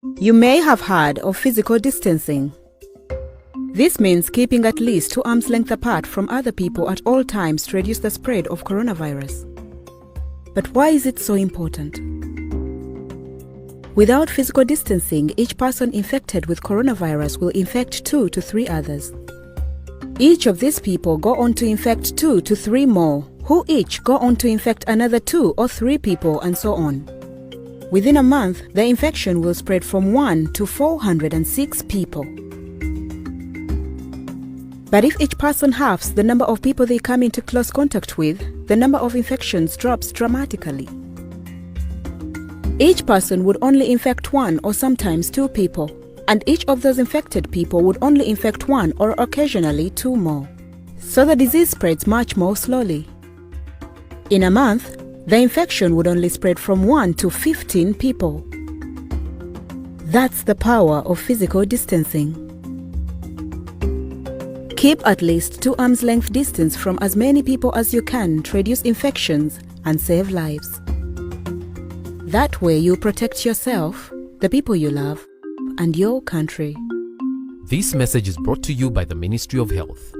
You may have heard of physical distancing. This means keeping at least 2 arms length apart from other people at all times to reduce the spread of coronavirus. But why is it so important? Without physical distancing, each person infected with coronavirus will infect 2 to 3 others. Each of these people go on to infect 2 to 3 more, who each go on to infect another 2 or 3 people, and so on. Within a month, the infection will spread from 1 to 406 people. But if each person halves the number of people they come into close contact with, the number of infections drops dramatically. Each person would only infect 1 or sometimes 2 people, and each of those infected people would only infect 1 or occasionally 2 more. So the disease spreads much more slowly. In a month, the infection would only spread from 1 to 15 people. That's the power of physical distancing. Keep at least 2 arms length distance from as many people as you can to reduce infections and save lives. That way you protect yourself, the people you love, and your country. This message is brought to you by the Ministry of Health.